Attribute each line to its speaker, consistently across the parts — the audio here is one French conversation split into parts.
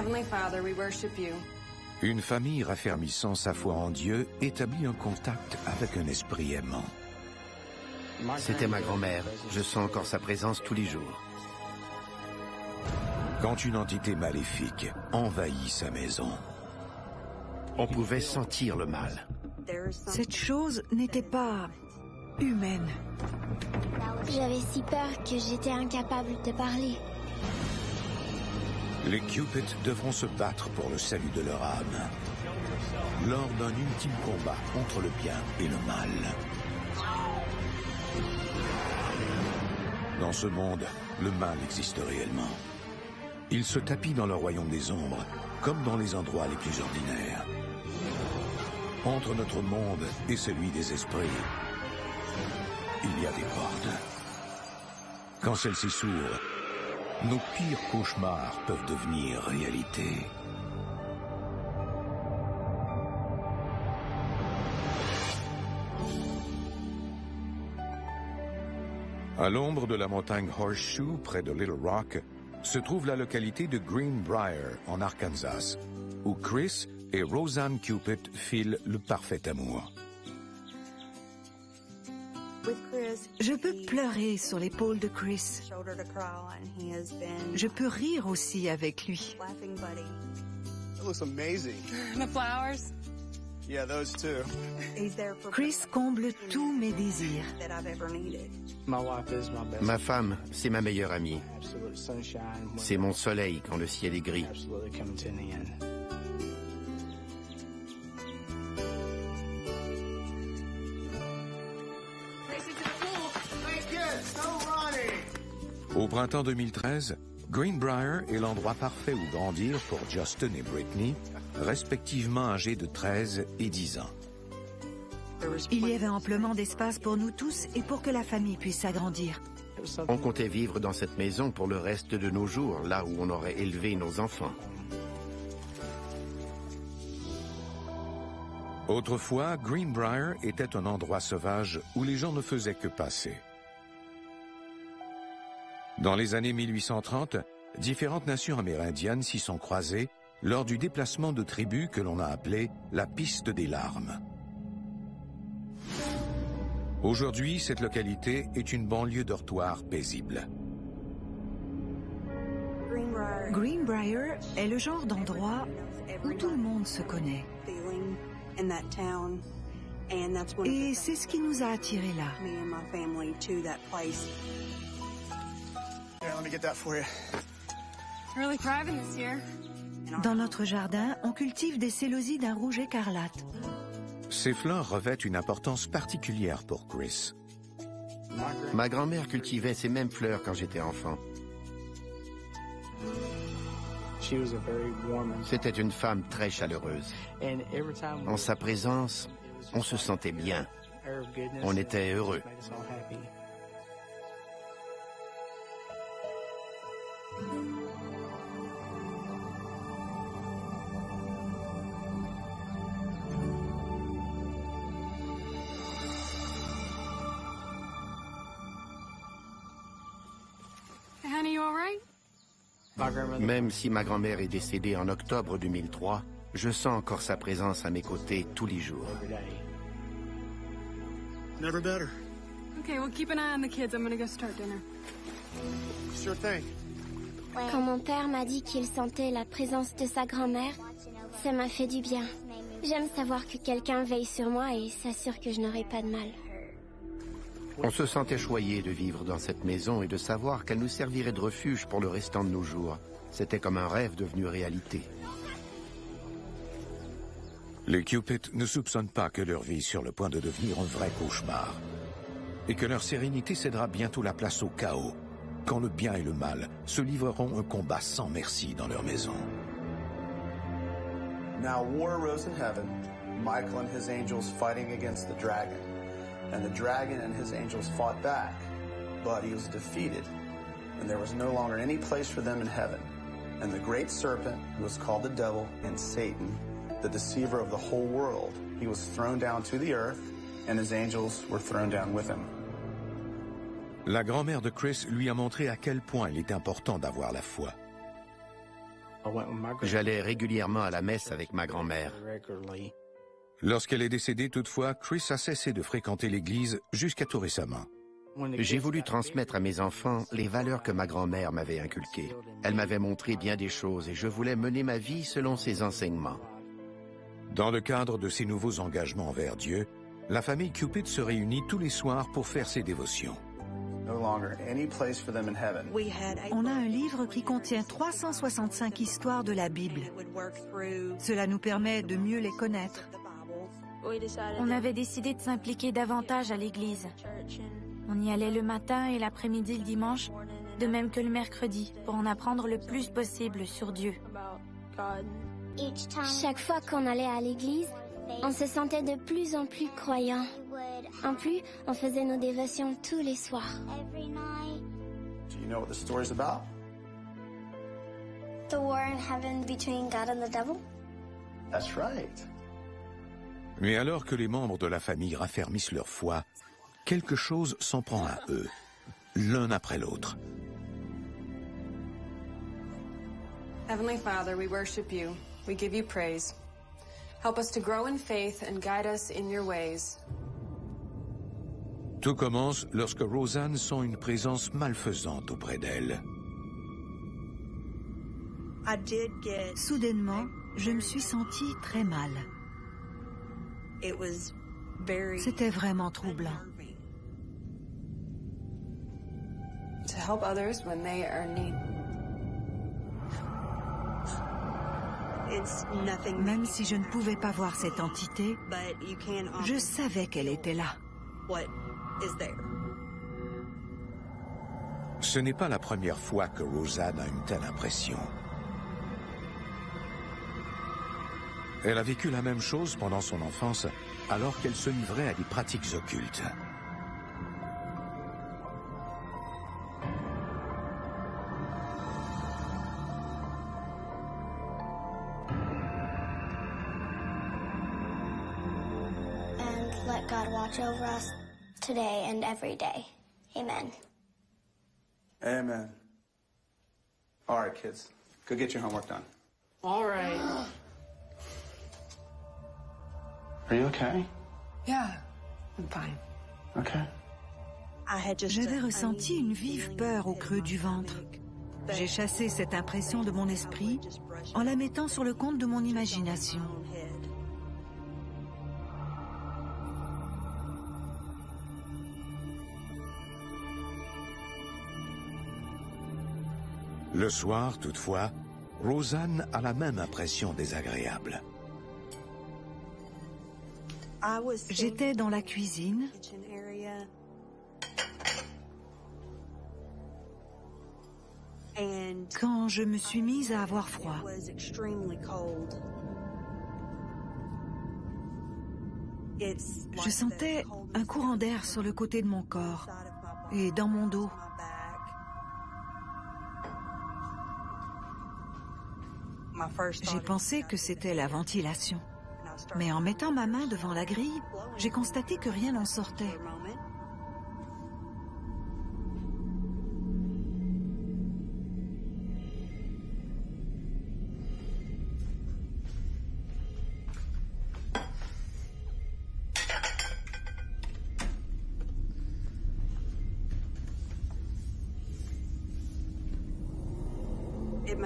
Speaker 1: Heavenly Father, we worship you.
Speaker 2: Une famille raffermissant sa foi en Dieu établit un contact avec un esprit aimant.
Speaker 3: C'était ma grand-mère. Je sens encore sa présence tous les jours.
Speaker 2: Quand une entité maléfique envahit sa maison,
Speaker 3: On pouvait sentir le mal.
Speaker 4: Cette chose n'était pas humaine.
Speaker 5: J'avais si peur que j'étais incapable de parler.
Speaker 2: les Cupid devront se battre pour le salut de leur âme, lors d'un ultime combat entre le bien et le mal. Dans ce monde, le mal existe réellement. Il se tapit dans le royaume des ombres, comme dans les endroits les plus ordinaires. Entre notre monde et celui des esprits, il y a des portes. Quand celles-ci s'ouvrent, nos pires cauchemars peuvent devenir réalité. À l'ombre de la montagne Horseshoe, près de Little Rock, se trouve la localité de Greenbrier, en Arkansas, où Chris et Roseanne Cupid filent le parfait amour.
Speaker 4: Je peux pleurer sur l'épaule de Chris. Je peux rire aussi avec lui.
Speaker 6: It looks amazing.
Speaker 1: The flowers.
Speaker 6: Yeah, those too.
Speaker 4: Chris comble tous mes désirs.
Speaker 3: Ma femme, c'est ma meilleure amie. C'est mon soleil quand le ciel est gris.
Speaker 2: Au printemps 2013, Greenbrier est l'endroit parfait où grandir pour Justin et Brittany, respectivement âgés de 13 et 10 ans.
Speaker 4: Il y avait amplement d'espace pour nous tous et pour que la famille puisse s'agrandir.
Speaker 3: On comptait vivre dans cette maison pour le reste de nos jours, là où on aurait élevé nos enfants.
Speaker 2: Autrefois, Greenbrier était un endroit sauvage où les gens ne faisaient que passer. Dans les années 1830, différentes nations amérindiennes s'y sont croisées lors du déplacement de tribus que l'on a appelé la piste des larmes. Aujourd'hui, cette localité est une banlieue dortoir paisible.
Speaker 4: Greenbrier est le genre d'endroit où tout le monde se connaît. Et c'est ce qui nous a attirés là.
Speaker 6: Here, let me get that for you.
Speaker 1: Really thriving this year.
Speaker 4: Dans notre jardin, on cultive des célosies d'un rouge écarlate.
Speaker 2: Ces fleurs revêtent une importance particulière pour Chris.
Speaker 3: Ma grand-mère cultivait ces mêmes fleurs quand j'étais enfant. C'était une femme très chaleureuse. En sa présence, on se sentait bien. On était heureux.
Speaker 1: Honey, you all right?
Speaker 3: Même si ma grand-mère est décédée en octobre 2003, je sens encore sa présence à mes côtés tous les jours.
Speaker 6: Never better.
Speaker 1: Okay, well, keep an eye on the kids. I'm gonna go start dinner.
Speaker 6: Sure thing.
Speaker 5: Quand mon père m'a dit qu'il sentait la présence de sa grand-mère, ça m'a fait du bien. J'aime savoir que quelqu'un veille sur moi et s'assure que je n'aurai pas de mal.
Speaker 3: On se sentait choyé de vivre dans cette maison et de savoir qu'elle nous servirait de refuge pour le restant de nos jours. C'était comme un rêve devenu réalité.
Speaker 2: Les Cupid ne soupçonnent pas que leur vie est sur le point de devenir un vrai cauchemar et que leur sérénité cédera bientôt la place au chaos, quand le bien et le mal se livreront un combat sans merci dans leur maison.
Speaker 6: Now war arose in heaven, Michael and his angels fighting against the dragon. And the dragon and his angels fought back, but he was defeated, and there was no longer any place for them in heaven. And the great serpent, who was called the devil and Satan, the deceiver of the whole world, he was thrown down to the earth, and his angels were thrown down with him.
Speaker 2: La grand-mère de Chris lui a montré à quel point il est important d'avoir la foi.
Speaker 3: J'allais régulièrement à la messe avec ma grand-mère.
Speaker 2: Lorsqu'elle est décédée, toutefois, Chris a cessé de fréquenter l'église jusqu'à tout récemment.
Speaker 3: J'ai voulu transmettre à mes enfants les valeurs que ma grand-mère m'avait inculquées. Elle m'avait montré bien des choses et je voulais mener ma vie selon ses enseignements.
Speaker 2: Dans le cadre de ses nouveaux engagements envers Dieu, la famille Cupid se réunit tous les soirs pour faire ses dévotions.
Speaker 4: On a un livre qui contient 365 histoires de la Bible. Cela nous permet de mieux les connaître.
Speaker 7: On avait décidé de s'impliquer davantage à l'église. On y allait le matin et l'après-midi le dimanche, de même que le mercredi, pour en apprendre le plus possible sur Dieu.
Speaker 5: Chaque fois qu'on allait à l'église, on se sentait de plus en plus croyants. En plus, on faisait nos dévotions tous les soirs.
Speaker 6: Do you know what the story's about?
Speaker 5: The war in heaven between God and the devil?
Speaker 6: That's right.
Speaker 2: Mais alors que les membres de la famille raffermissent leur foi, quelque chose s'en prend à eux, l'un après l'autre.
Speaker 1: Heavenly Father, we worship you. We give you praise. Help us to grow in faith and guide us in your ways.
Speaker 2: Tout commence lorsque Roseanne sent une présence malfaisante auprès d'elle.
Speaker 4: Soudainement, je me suis sentie très mal. C'était vraiment troublant.
Speaker 1: To help others when they are in need.
Speaker 4: Même si je ne pouvais pas voir cette entité, je savais qu'elle était là.
Speaker 2: Ce n'est pas la première fois que Roseanne a une telle impression. Elle a vécu la même chose pendant son enfance, alors qu'elle se livrait à des pratiques occultes.
Speaker 5: And let God watch over us today and every day. Amen.
Speaker 6: Amen. All right, kids. Go get your homework done.
Speaker 1: All right.
Speaker 6: Are you okay?
Speaker 1: Yeah, I'm fine.
Speaker 6: Okay.
Speaker 4: J'avais ressenti une vive peur au creux du ventre. J'ai chassé cette impression de mon esprit en la mettant sur le compte de mon imagination.
Speaker 2: Le soir, toutefois, Roseanne a la même impression désagréable.
Speaker 4: J'étais dans la cuisine. Quand je me suis mise à avoir froid. Je sentais un courant d'air sur le côté de mon corps et dans mon dos. J'ai pensé que c'était la ventilation. Mais en mettant ma main devant la grille, j'ai constaté que rien n'en sortait.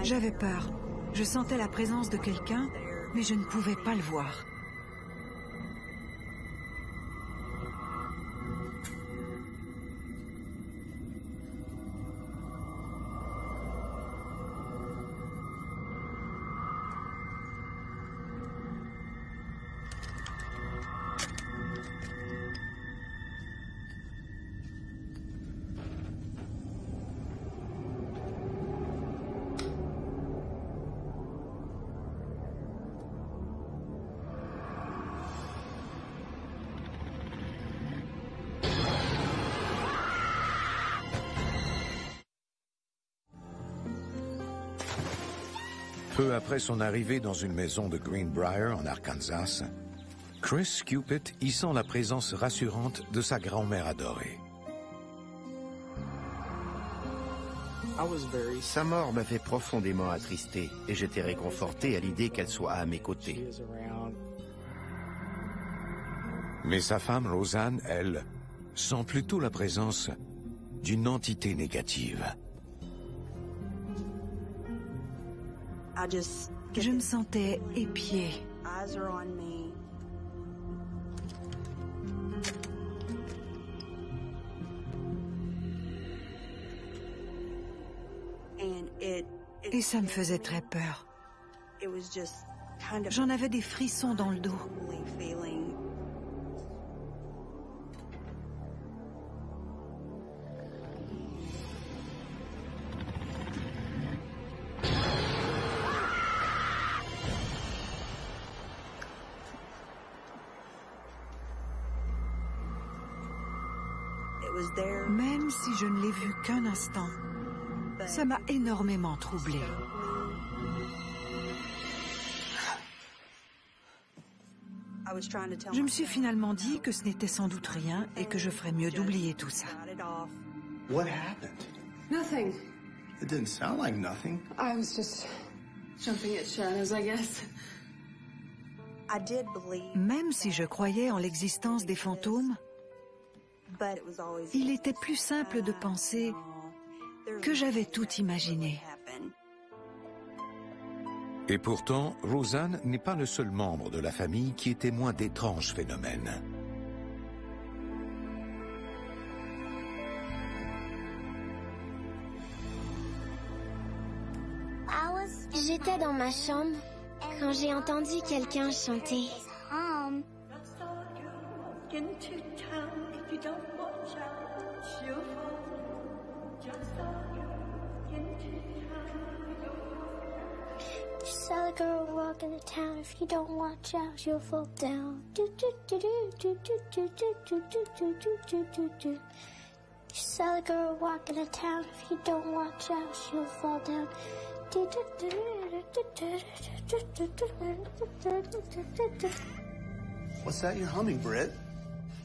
Speaker 4: J'avais peur. Je sentais la présence de quelqu'un, mais je ne pouvais pas le voir.
Speaker 2: Peu après son arrivée dans une maison de Greenbrier, en Arkansas, Chris Cupid y sent la présence rassurante de sa grand-mère adorée.
Speaker 3: Sa mort m'avait profondément attristé et j'étais réconforté à l'idée qu'elle soit à mes côtés.
Speaker 2: Mais sa femme, Roseanne, elle, sent plutôt la présence d'une entité négative.
Speaker 4: Je me sentais épiée. Et ça me faisait très peur. J'en avais des frissons dans le dos. Même si je ne l'ai vu qu'un instant, ça m'a énormément troublée. Je me suis finalement dit que ce n'était sans doute rien et que je ferais mieux d'oublier tout ça.
Speaker 6: What happened?
Speaker 1: Nothing.
Speaker 6: It didn't sound like nothing.
Speaker 1: I was just jumping at shadows, I guess.
Speaker 4: Même si je croyais en l'existence des fantômes, il était plus simple de penser que j'avais tout imaginé.
Speaker 2: Et pourtant, Roseanne n'est pas le seul membre de la famille qui est témoin d'étranges phénomènes.
Speaker 5: J'étais dans ma chambre quand j'ai entendu quelqu'un chanter. She saw the girl walk in the town. If you don't watch out, she'll fall down. She saw the girl walk in the town. If you don't watch out, she'll fall down.
Speaker 6: What's that you're humming, Britt?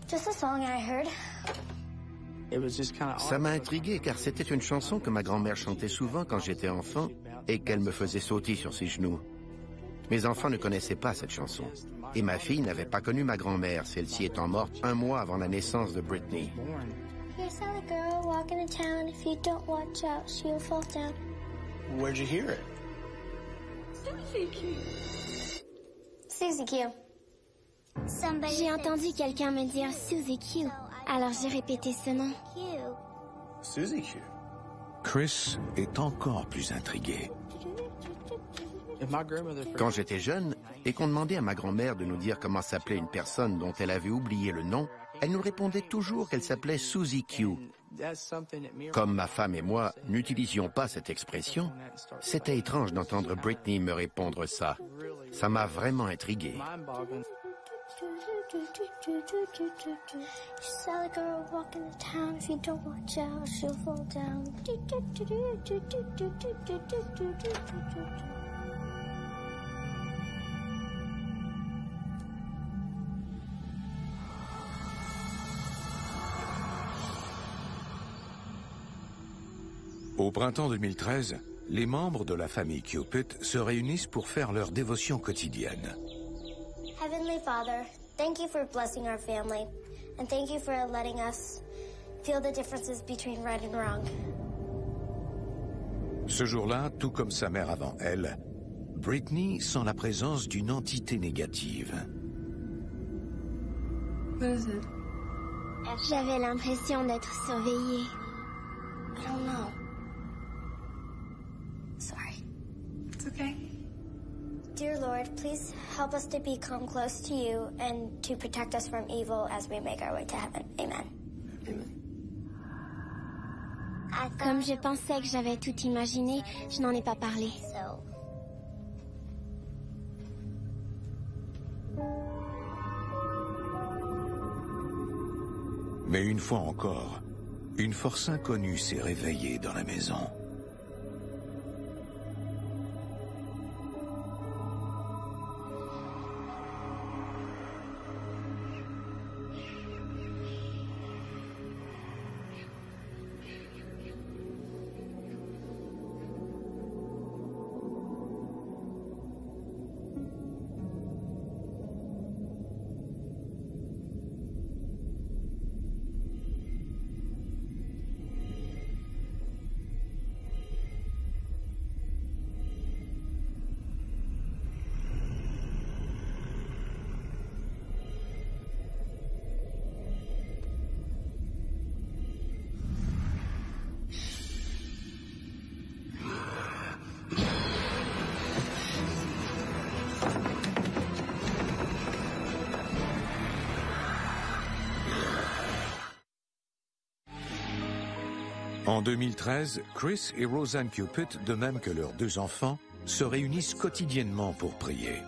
Speaker 5: Just a song I heard.
Speaker 3: Ça m'a intrigué car c'était une chanson que ma grand-mère chantait souvent quand j'étais enfant et qu'elle me faisait sauter sur ses genoux. Mes enfants ne connaissaient pas cette chanson. Et ma fille n'avait pas connu ma grand-mère, celle-ci étant morte 1 mois avant la naissance de Britney.
Speaker 5: You saw the girl walk in the town. If you don't watch out, she'll fall down.
Speaker 6: Where'd you hear it?
Speaker 5: Susie Q. J'ai entendu quelqu'un me dire Susie Q. Alors j'ai répété ce nom.
Speaker 6: Susie Q.
Speaker 2: Chris est encore plus intrigué.
Speaker 3: Quand j'étais jeune et qu'on demandait à ma grand-mère de nous dire comment s'appelait une personne dont elle avait oublié le nom, elle nous répondait toujours qu'elle s'appelait Susie Q. Comme ma femme et moi n'utilisions pas cette expression, c'était étrange d'entendre Britney me répondre ça. Ça m'a vraiment intrigué.
Speaker 5: She saw the girl walk in the town. If you don't watch out, she'll fall down.
Speaker 2: Au printemps 2013, les membres de la famille Cupid se réunissent pour faire leur dévotion quotidienne.
Speaker 5: Heavenly Father, thank you for blessing our family, and thank you for letting us feel the differences between right and wrong.
Speaker 2: Ce jour-là, tout comme sa mère avant elle, Britney sent la présence d'une entité négative.
Speaker 1: What is it?
Speaker 5: J'avais l'impression d'être surveillée.
Speaker 1: I don't know.
Speaker 5: Sorry.
Speaker 1: It's okay.
Speaker 5: Dear Lord, please help us to become close to you and to protect us from evil as we make our way to heaven. Amen. Comme je pensais que j'avais tout imaginé, je n'en ai pas parlé.
Speaker 2: Mais une fois encore, une force inconnue s'est réveillée dans la maison. En 2013, Chris et Roseanne Cupid, de même que leurs 2 enfants, se réunissent quotidiennement pour prier.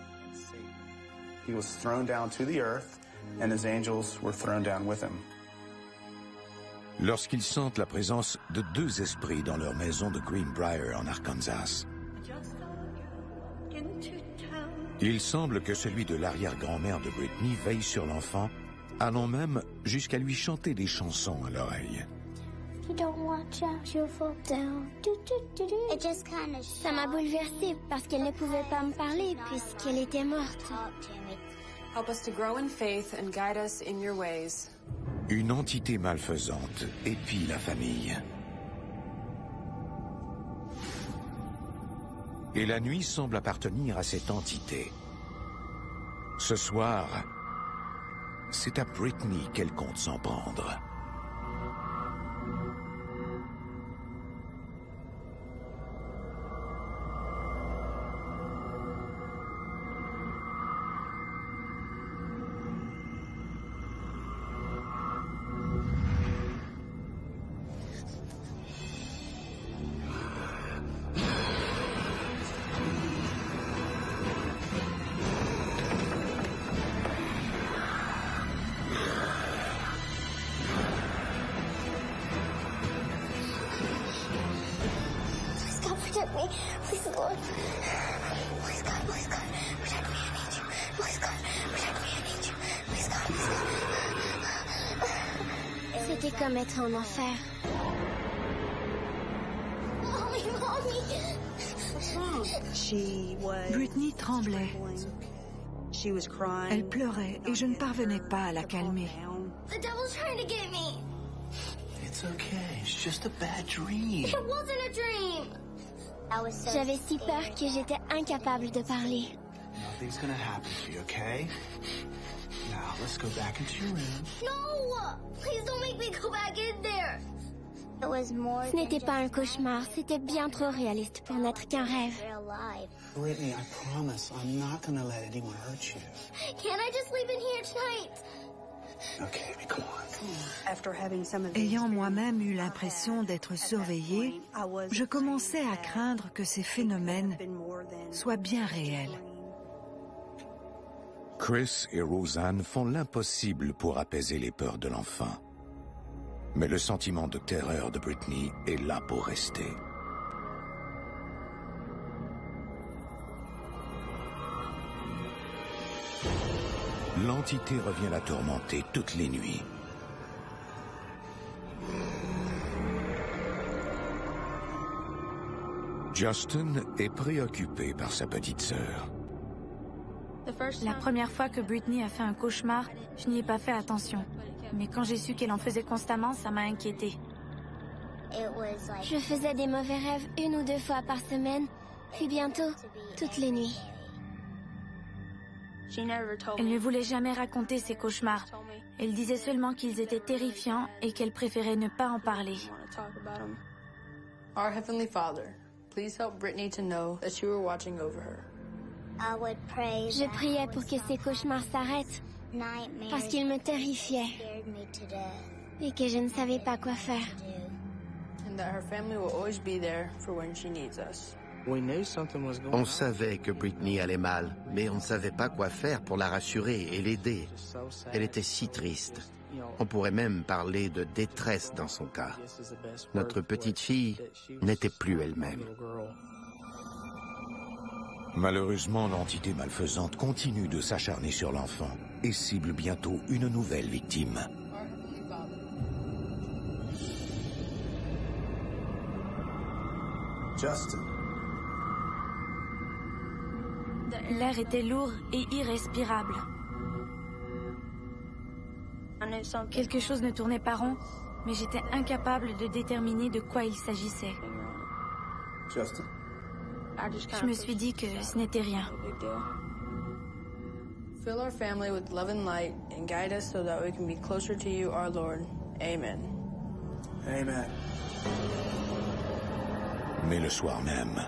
Speaker 6: He was thrown down to the earth, and his angels were thrown down with him.
Speaker 2: Lorsqu'ils sentent la présence de 2 esprits dans leur maison de Greenbrier en Arkansas, il semble que celui de l'arrière-grand-mère de Britney veille sur l'enfant, allant même jusqu'à lui chanter des chansons à l'oreille.
Speaker 5: Ça m'a bouleversée parce qu'elle ne pouvait pas me parler puisqu'elle était morte.
Speaker 1: Help us to grow in faith and guide us in your ways.
Speaker 2: Une entité malfaisante épie la famille. Et la nuit semble appartenir à cette entité. Ce soir, c'est à Britney qu'elle compte s'en prendre.
Speaker 5: C'était comme être en enfer.
Speaker 4: Britney tremblait. Elle pleurait et je ne parvenais pas à la calmer.
Speaker 5: The devil's trying to get me.
Speaker 8: It's okay. It's just a bad dream.
Speaker 5: It wasn't a dream. J'avais si peur que j'étais incapable de parler.
Speaker 8: Nothing's gonna happen to you, okay? Now, let's go back into your room.
Speaker 5: No! Please don't make me go back in there. Ce n'était pas un cauchemar, c'était bien trop réaliste pour n'être qu'un rêve.
Speaker 8: Britney, I promise I'm not gonna let anyone hurt you.
Speaker 5: Can't I just sleep in here tonight?
Speaker 8: Okay, baby, come on.
Speaker 4: Ayant moi-même eu l'impression d'être surveillée, je commençais à craindre que ces phénomènes soient bien réels.
Speaker 2: Chris et Roseanne font l'impossible pour apaiser les peurs de l'enfant. Mais le sentiment de terreur de Britney est là pour rester. L'entité revient la tourmenter toutes les nuits. Justin est préoccupé par sa petite sœur.
Speaker 7: La première fois que Britney a fait un cauchemar, je n'y ai pas fait attention. Mais quand j'ai su qu'elle en faisait constamment, ça m'a inquiétée.
Speaker 5: Je faisais des mauvais rêves 1 ou 2 fois par semaine, puis bientôt, toutes les nuits.
Speaker 7: Elle ne voulait jamais raconter ses cauchemars. Elle disait seulement qu'ils étaient terrifiants et qu'elle préférait ne pas en parler.
Speaker 9: Our Heavenly Father, please help Britney to know that you are watching over her.
Speaker 5: Je priais pour que ces cauchemars s'arrêtent, parce qu'ils me terrifiaient et que je ne savais pas quoi faire.
Speaker 9: And that her family will always be there for when she needs us.
Speaker 3: On savait que Britney allait mal, mais on ne savait pas quoi faire pour la rassurer et l'aider. Elle était si triste. On pourrait même parler de détresse dans son cas. Notre petite fille n'était plus elle-même.
Speaker 2: Malheureusement, l'entité malfaisante continue de s'acharner sur l'enfant et cible bientôt une nouvelle victime.
Speaker 6: Justin.
Speaker 7: L'air était lourd et irrespirable. Quelque chose ne tournait pas rond, mais j'étais incapable de déterminer de quoi il s'agissait.
Speaker 6: Justin.
Speaker 7: Je me suis dit que ce n'était rien.
Speaker 9: Fill our family with love and light and guide us so that we can be closer to you, our Lord. Amen.
Speaker 6: Amen.
Speaker 2: Mais le soir même,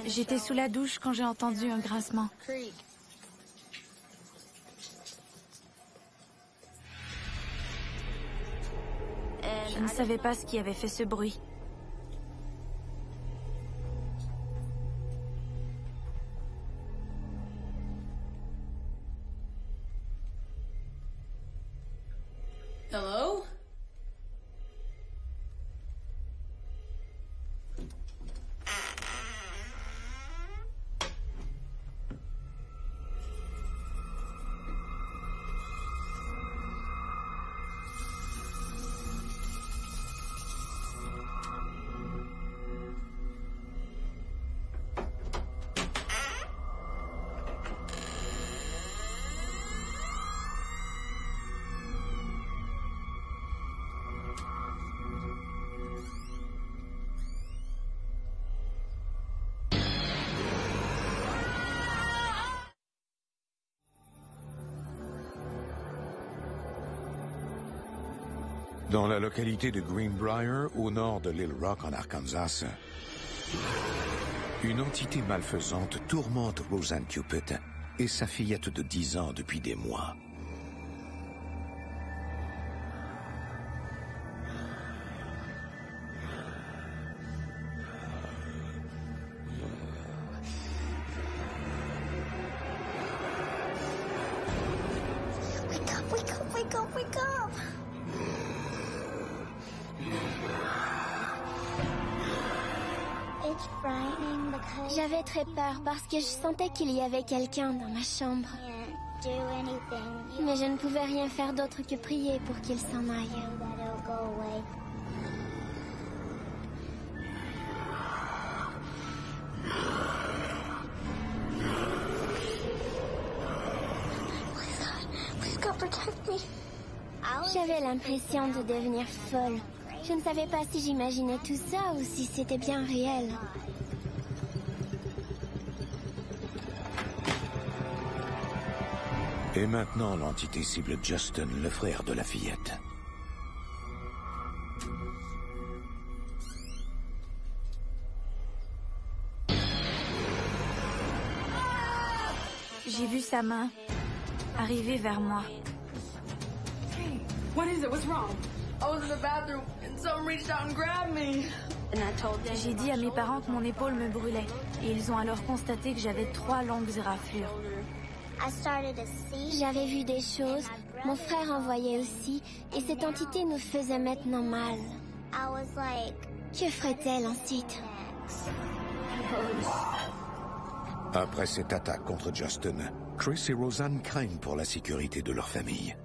Speaker 7: J'étais sous la douche quand j'ai entendu un grincement. Je ne savais pas ce qui avait fait ce bruit.
Speaker 9: Hello?
Speaker 2: Dans la localité de Greenbrier, au nord de Little Rock en Arkansas, une entité malfaisante tourmente Roseanne Cupid et sa fillette de 10 ans depuis des mois.
Speaker 5: Wake up, wake up! J'avais très peur parce que je sentais qu'il y avait quelqu'un dans ma chambre. Mais je ne pouvais rien faire d'autre que prier pour qu'il s'en aille. J'avais l'impression de devenir folle. Je ne savais pas si j'imaginais tout ça ou si c'était bien réel.
Speaker 2: Et maintenant, l'entité cible Justin, le frère de la fillette.
Speaker 7: J'ai vu sa main arriver vers moi.
Speaker 9: What is it? What's wrong? I was in the bathroom and someone reached out and grabbed me. And I told them.
Speaker 7: J'ai dit à mes parents que mon épaule me brûlait et ils ont alors constaté que j'avais 3 longues éraflures.
Speaker 5: J'avais vu des choses, mon frère en voyait aussi, et cette entité nous faisait maintenant mal. Que ferait-elle ensuite?
Speaker 2: Après cette attaque contre Justin, Chris et Roseanne craignent pour la sécurité de leur famille.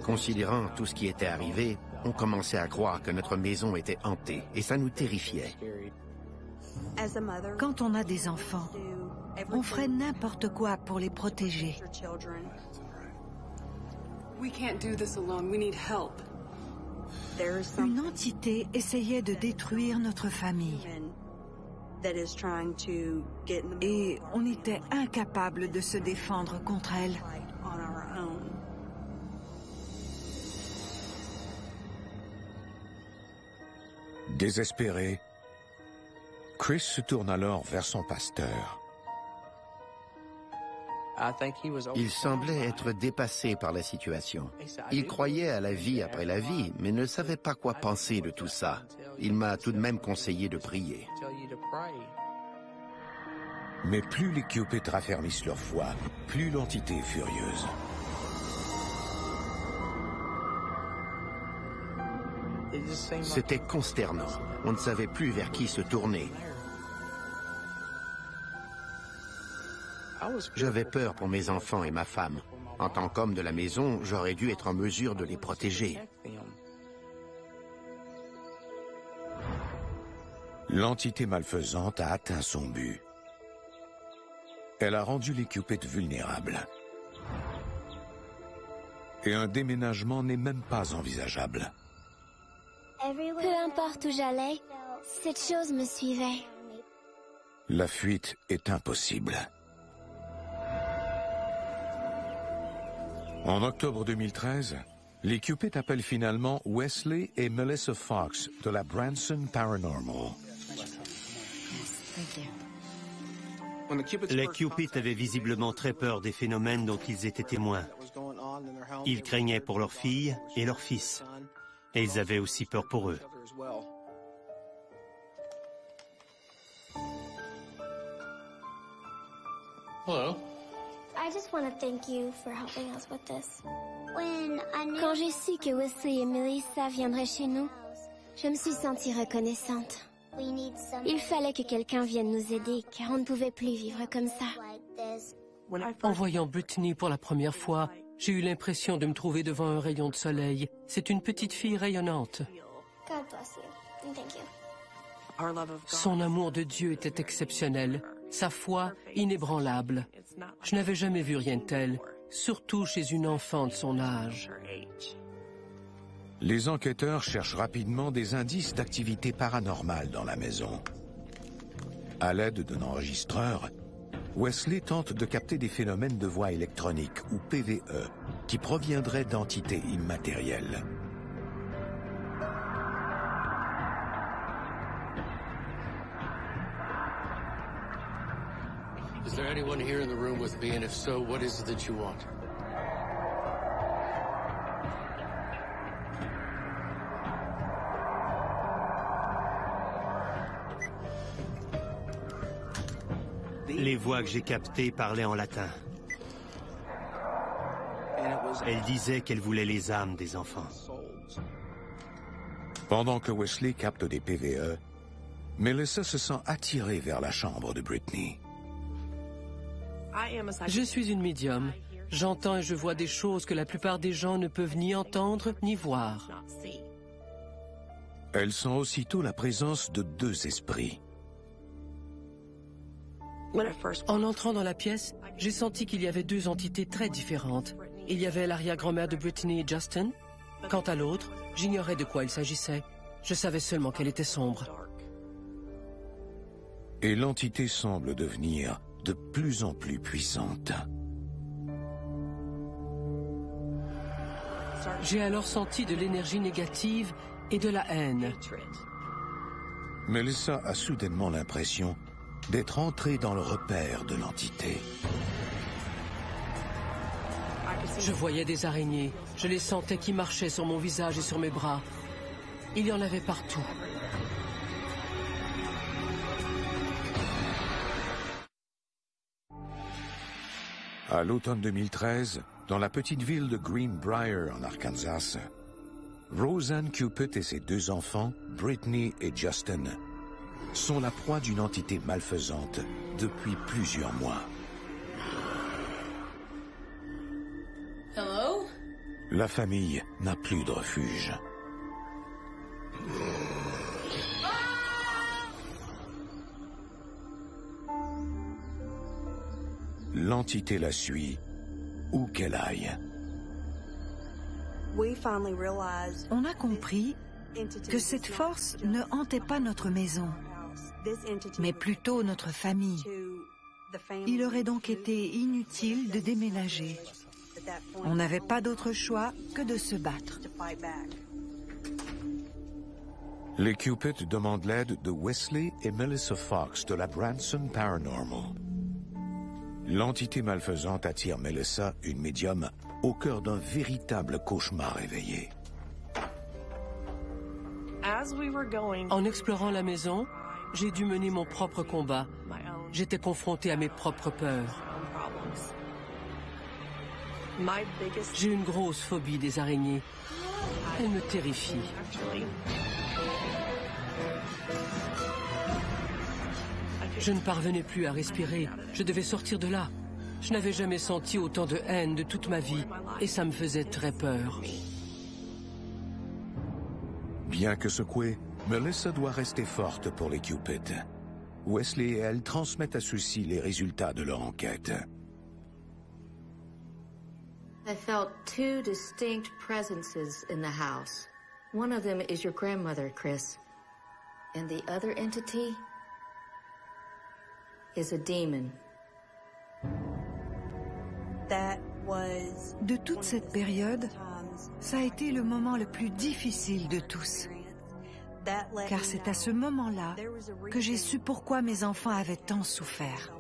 Speaker 3: Considérant tout ce qui était arrivé, on commençait à croire que notre maison était hantée, et ça nous terrifiait.
Speaker 4: Quand on a des enfants, on ferait n'importe quoi pour les protéger. Une entité essayait de détruire notre famille. Et on était incapable de se défendre contre elle.
Speaker 2: Désespéré, Chris se tourne alors vers son pasteur.
Speaker 3: Il semblait être dépassé par la situation. Il croyait à la vie après la vie, mais ne savait pas quoi penser de tout ça. Il m'a tout de même conseillé de prier.
Speaker 2: Mais plus les Cupid raffermissent leur foi, plus l'entité est furieuse.
Speaker 3: C'était consternant. On ne savait plus vers qui se tourner. J'avais peur pour mes enfants et ma femme. En tant qu'homme de la maison, j'aurais dû être en mesure de les protéger.
Speaker 2: L'entité malfaisante a atteint son but. Elle a rendu les Cupid vulnérables. Et un déménagement n'est même pas envisageable.
Speaker 5: Peu importe où j'allais, cette chose me suivait.
Speaker 2: La fuite est impossible. En octobre 2013, les Cupid appellent finalement Wesley et Melissa Fox de la Branson Paranormal.
Speaker 10: Les Cupid avaient visiblement très peur des phénomènes dont ils étaient témoins. Ils craignaient pour leur fille et leur fils. Et ils avaient aussi peur pour eux.
Speaker 11: Hello.
Speaker 5: I just want to thank you for helping us with this. Quand j'ai su que Wesley et Melissa viendraient chez nous, je me suis sentie reconnaissante. Il fallait que quelqu'un vienne nous aider, car on ne pouvait plus vivre comme ça.
Speaker 11: En voyant Brittany pour la première fois, j'ai eu l'impression de me trouver devant un rayon de soleil. C'est une petite fille rayonnante.
Speaker 5: God bless you, and thank you.
Speaker 11: Son amour de Dieu était exceptionnel, sa foi inébranlable. Je n'avais jamais vu rien de tel, surtout chez une enfant de son âge.
Speaker 2: Les enquêteurs cherchent rapidement des indices d'activité paranormale dans la maison. À l'aide d'un enregistreur, Wesley tente de capter des phénomènes de voix électronique, ou PVE, qui proviendraient d'entités immatérielles.
Speaker 11: Is there anyone here in the room with me, and if so, what is it that you want?
Speaker 10: Les voix que j'ai captées parlaient en latin. Elles disaient qu'elles voulaient les âmes des enfants.
Speaker 2: Pendant que Wesley capte des PVE, Melissa se sent attirée vers la chambre de Brittany.
Speaker 11: Je suis une médium. J'entends et je vois des choses que la plupart des gens ne peuvent ni entendre ni voir.
Speaker 2: Elle sent aussitôt la présence de deux esprits.
Speaker 11: En entrant dans la pièce, j'ai senti qu'il y avait deux entités très différentes. Il y avait l'arrière-grand-mère de Brittany et Justin. Quant à l'autre, j'ignorais de quoi il s'agissait. Je savais seulement qu'elle était sombre.
Speaker 2: Et l'entité semble devenir de plus en plus puissante.
Speaker 11: J'ai alors senti de l'énergie négative et de la haine.
Speaker 2: Melissa a soudainement l'impression d'être entrée dans le repère de l'entité.
Speaker 11: Je voyais des araignées. Je les sentais qui marchaient sur mon visage et sur mes bras. Il y en avait partout.
Speaker 2: À l'automne 2013, dans la petite ville de Greenbrier en Arkansas, Roseanne Cupid et ses deux enfants, Brittany et Justin, sont la proie d'une entité malfaisante depuis plusieurs mois.
Speaker 9: Hello?
Speaker 2: La famille n'a plus de refuge. L'entité la suit, où qu'elle aille.
Speaker 4: On a compris que cette force ne hantait pas notre maison, mais plutôt notre famille. Il aurait donc été inutile de déménager. On n'avait pas d'autre choix que de se battre.
Speaker 2: Les Cupid demandent l'aide de Wesley et Melissa Fox de la Branson Paranormal. L'entité malfaisante attire Melissa, une médium, au cœur d'un véritable cauchemar éveillé.
Speaker 11: En explorant la maison, j'ai dû mener mon propre combat. J'étais confronté à mes propres peurs. J'ai une grosse phobie des araignées. Elles me terrifient. Je ne parvenais plus à respirer. Je devais sortir de là. Je n'avais jamais senti autant de haine de toute ma vie, et ça me faisait très peur.
Speaker 2: Bien que secouée, Melissa doit rester forte pour les Cupid. Wesley et elle transmettent à ceux-ci les résultats de leur enquête.
Speaker 12: I felt two distinct presences in the house. One of them is your grandmother, Chris. And the other entity is a demon.
Speaker 4: De toute cette période, ça a été le moment le plus difficile de tous. car c'est à ce moment-là que j'ai su pourquoi mes enfants avaient tant souffert.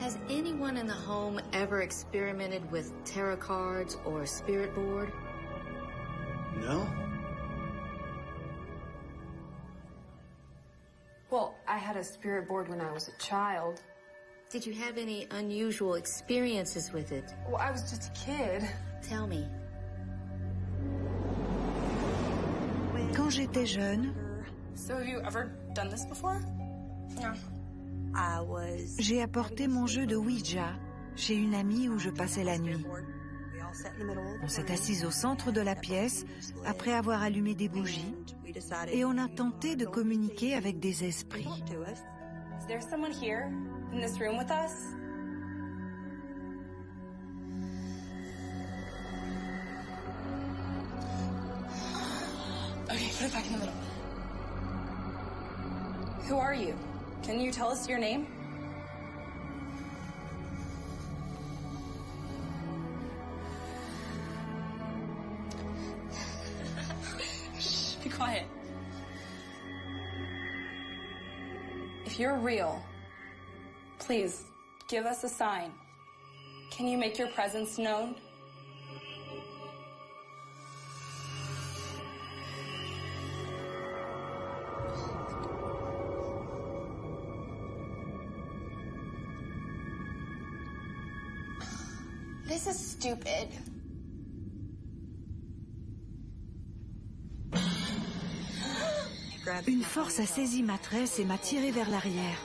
Speaker 12: Has anyone in the home ever experimented with tarot cards or a spirit board?
Speaker 6: No?
Speaker 1: Well, I had a spirit board when I was a child.
Speaker 12: Did you have any unusual experiences with it?
Speaker 1: Well, I was just a kid.
Speaker 12: Tell me.
Speaker 4: Quand j'étais jeune,
Speaker 1: So have you ever done this before? Yeah.
Speaker 4: j'ai apporté mon jeu de Ouija chez une amie où je passais la nuit. On s'est assis au centre de la pièce après avoir allumé des bougies et on a tenté de communiquer avec des esprits.
Speaker 1: Is there someone here in this room with us? Okay, put it back in the middle. Who are you? Can you tell us your name? Shh, be quiet. If you're real, please give us a sign. Can you make your presence known? This is stupid.
Speaker 4: Une force a saisi ma tresse et m'a tirée vers l'arrière.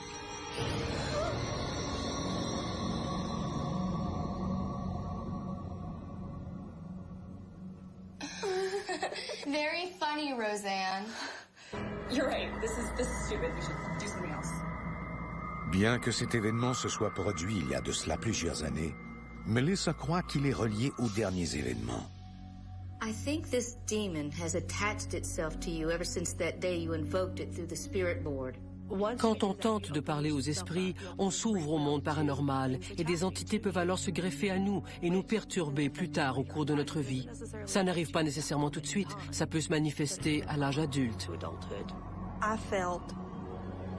Speaker 5: Very funny, Roseanne.
Speaker 1: You're right. This is stupid. We should do something else.
Speaker 2: Bien que cet événement se soit produit il y a de cela plusieurs années, Melissa croit qu'il est relié aux derniers événements.
Speaker 12: I think this demon has attached itself to you ever since that day you invoked it through the spirit board.
Speaker 11: Quand on tente de parler aux esprits, on s'ouvre au monde paranormal et des entités peuvent alors se greffer à nous et nous perturber plus tard au cours de notre vie. Ça n'arrive pas nécessairement tout de suite, ça peut se manifester à l'âge adulte.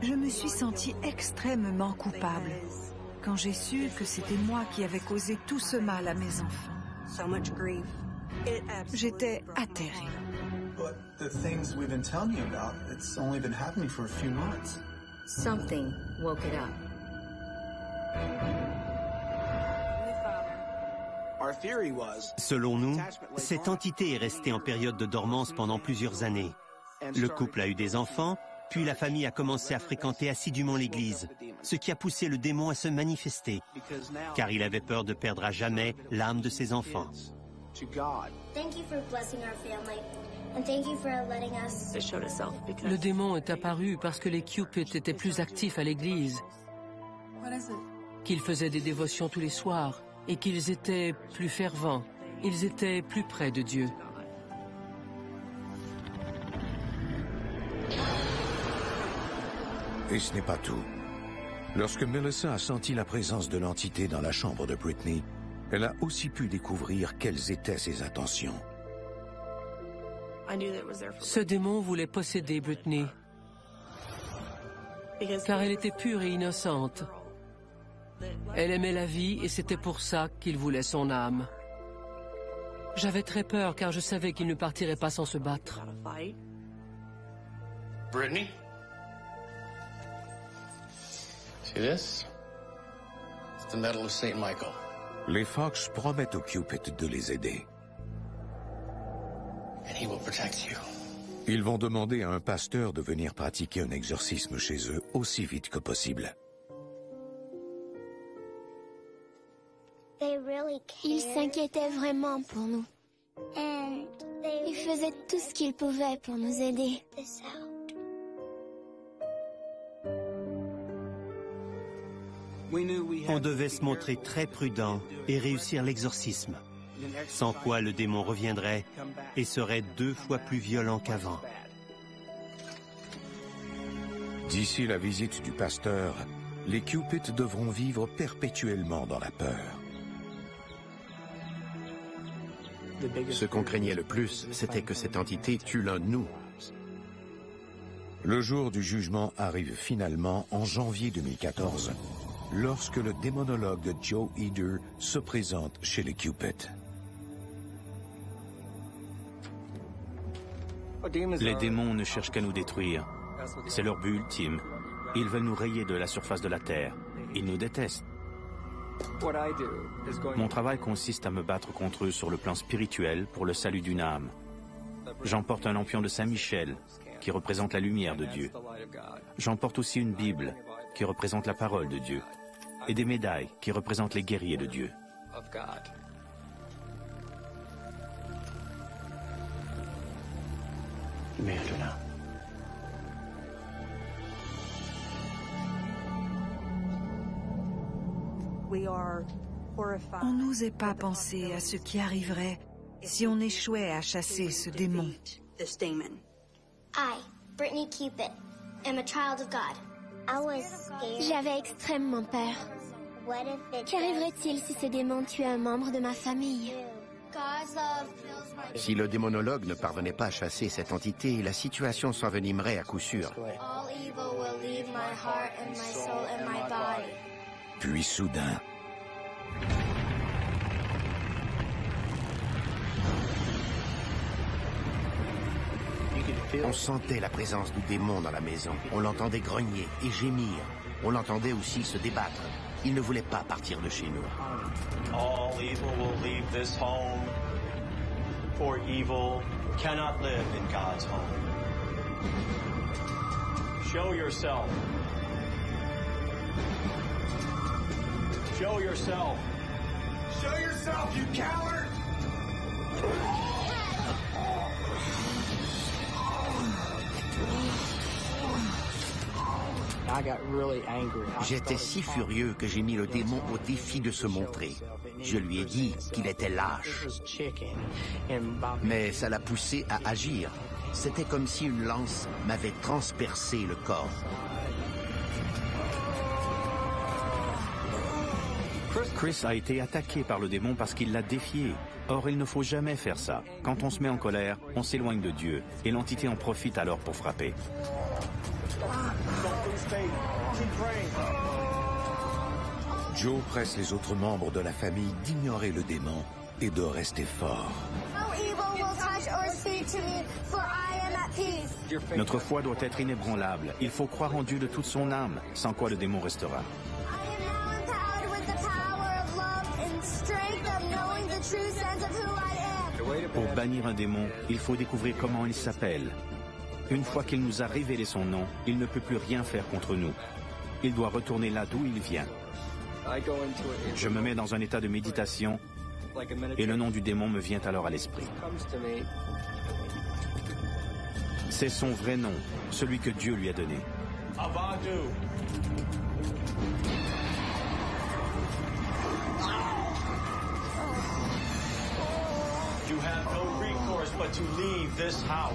Speaker 4: Je me suis sentie extrêmement coupable quand j'ai su que c'était moi qui avais causé tout ce mal à mes enfants. J'étais atterrée.
Speaker 8: But the things we've been telling you about, it's only been happening for a few months.
Speaker 12: Something woke it up.
Speaker 10: Selon nous, cette entité est restée en période de dormance pendant plusieurs années. Le couple a eu des enfants, puis la famille a commencé à fréquenter assidûment l'église, ce qui a poussé le démon à se manifester, car il avait peur de perdre à jamais l'âme de ses enfants.
Speaker 5: Thank you for blessing our family. And thank you for letting us...
Speaker 11: Le démon est apparu parce que les Cupid étaient plus actifs à l'église, qu'ils faisaient des dévotions tous les soirs et qu'ils étaient plus fervents. Ils étaient plus près de Dieu.
Speaker 2: Et ce n'est pas tout. Lorsque Melissa a senti la présence de l'entité dans la chambre de Britney, elle a aussi pu découvrir quelles étaient ses intentions.
Speaker 11: Ce démon voulait posséder Britney, car elle était pure et innocente. Elle aimait la vie et c'était pour ça qu'il voulait son âme. J'avais très peur car je savais qu'il ne partirait pas sans se battre.
Speaker 13: Britney? See this? It's the medal of Saint Michael.
Speaker 2: Les Fox promettent aux Cupid de les aider.
Speaker 13: And he will protect you.
Speaker 2: Ils vont demander à un pasteur de venir pratiquer un exorcisme chez eux aussi vite que possible.
Speaker 5: Ils s'inquiétaient vraiment pour nous. Ils faisaient tout ce qu'ils pouvaient pour nous aider.
Speaker 10: On devait se montrer très prudent et réussir l'exorcisme, sans quoi le démon reviendrait et serait 2 fois plus violent qu'avant.
Speaker 2: D'ici la visite du pasteur, les Cupid devront vivre perpétuellement dans la peur.
Speaker 3: Ce qu'on craignait le plus, c'était que cette entité tue l'un de nous.
Speaker 2: Le jour du jugement arrive finalement en janvier 2014, lorsque le démonologue de Joe Eder se présente chez les Cupid.
Speaker 14: Les démons ne cherchent qu'à nous détruire. C'est leur but ultime. Ils veulent nous rayer de la surface de la Terre. Ils nous détestent. Mon travail consiste à me battre contre eux sur le plan spirituel pour le salut d'une âme. J'emporte un lampion de Saint-Michel, qui représente la lumière de Dieu. J'emporte aussi une Bible, qui représente la parole de Dieu, et des médailles, qui représentent les guerriers de Dieu.
Speaker 13: Merde.
Speaker 4: On n'osait pas penser à ce qui arriverait si on échouait à chasser ce démon.
Speaker 5: I, Brittany Cupid, am a child of God. J'avais extrêmement peur. Qu'arriverait-il si ce démon tuait un membre de ma famille?
Speaker 3: Si le démonologue ne parvenait pas à chasser cette entité, la situation s'envenimerait à coup sûr.
Speaker 2: Puis soudain,
Speaker 3: on sentait la présence du démon dans la maison. On l'entendait grogner et gémir. On l'entendait aussi se débattre. Il ne voulait pas partir de chez nous.
Speaker 15: All evil will leave this home, for evil cannot live in God's home. Show yourself. Show yourself. Show yourself, you coward!
Speaker 3: J'étais si furieux que j'ai mis le démon au défi de se montrer. Je lui ai dit qu'il était lâche. Mais ça l'a poussé à agir. C'était comme si une lance m'avait transpercé le corps.
Speaker 14: Chris a été attaqué par le démon parce qu'il l'a défié. Or, il ne faut jamais faire ça. Quand on se met en colère, on s'éloigne de Dieu, et l'entité en profite alors pour frapper.
Speaker 2: Joe presse les autres membres de la famille d'ignorer le démon et de rester forts.
Speaker 14: Notre foi doit être inébranlable. Il faut croire en Dieu de toute son âme, sans quoi le démon restera. Pour bannir un démon, il faut découvrir comment il s'appelle. Une fois qu'il nous a révélé son nom, il ne peut plus rien faire contre nous. Il doit retourner là d'où il vient. Je me mets dans un état de méditation et le nom du démon me vient alors à l'esprit. C'est son vrai nom, celui que Dieu lui a donné.
Speaker 15: You have no recourse but to leave this house.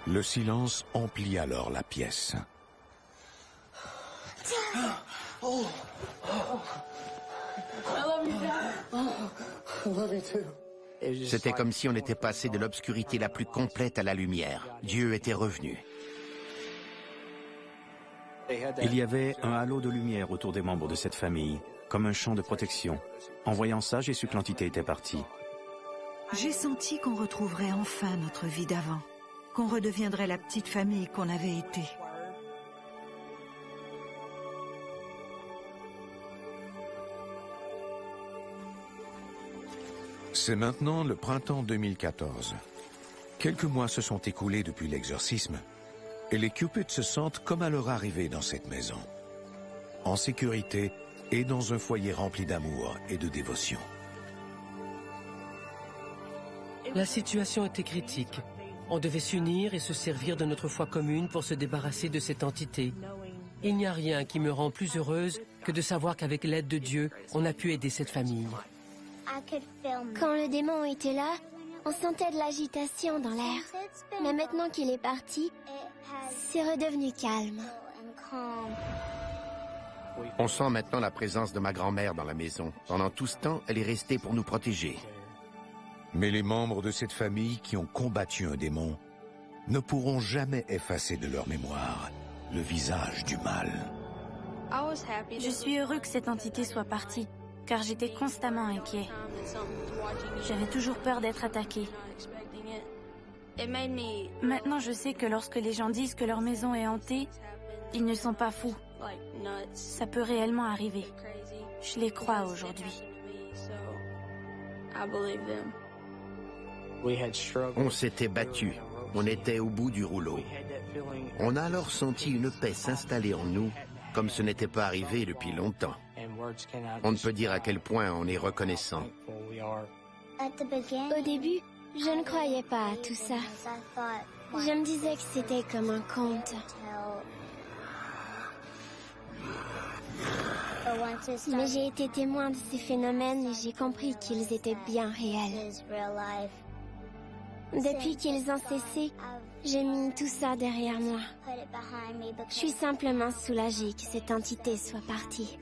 Speaker 2: Le silence emplit alors la pièce.
Speaker 3: C'était comme si on était passé de l'obscurité la plus complète à la lumière. Dieu était revenu.
Speaker 14: Il y avait un halo de lumière autour des membres de cette famille, comme un champ de protection. En voyant ça, j'ai su que l'entité était partie.
Speaker 4: J'ai senti qu'on retrouverait enfin notre vie d'avant, qu'on redeviendrait la petite famille qu'on avait été.
Speaker 2: C'est maintenant le printemps 2014. Quelques mois se sont écoulés depuis l'exorcisme et les Cupid se sentent comme à leur arrivée dans cette maison, en sécurité et dans un foyer rempli d'amour et de dévotion.
Speaker 11: La situation était critique. On devait s'unir et se servir de notre foi commune pour se débarrasser de cette entité. Il n'y a rien qui me rend plus heureuse que de savoir qu'avec l'aide de Dieu, on a pu aider cette famille.
Speaker 5: Quand le démon était là, On sentait de l'agitation dans l'air. Mais maintenant qu'il est parti, c'est redevenu calme.
Speaker 3: On sent maintenant la présence de ma grand-mère dans la maison. Pendant tout ce temps, elle est restée pour nous protéger.
Speaker 2: Mais les membres de cette famille qui ont combattu un démon ne pourront jamais effacer de leur mémoire le visage du mal.
Speaker 7: Je suis heureux que cette entité soit partie, car j'étais constamment inquiet. J'avais toujours peur d'être attaqué. Maintenant, je sais que lorsque les gens disent que leur maison est hantée, ils ne sont pas fous. Ça peut réellement arriver. Je les crois aujourd'hui.
Speaker 3: On s'était battu. On était au bout du rouleau. On a alors senti une paix s'installer en nous, comme ce n'était pas arrivé depuis longtemps. On ne peut dire à quel point on est reconnaissant.
Speaker 5: Au début, je ne croyais pas à tout ça. Je me disais que c'était comme un conte. Mais j'ai été témoin de ces phénomènes et j'ai compris qu'ils étaient bien réels. Depuis qu'ils ont cessé, j'ai mis tout ça derrière moi. Je suis simplement soulagée que cette entité soit partie.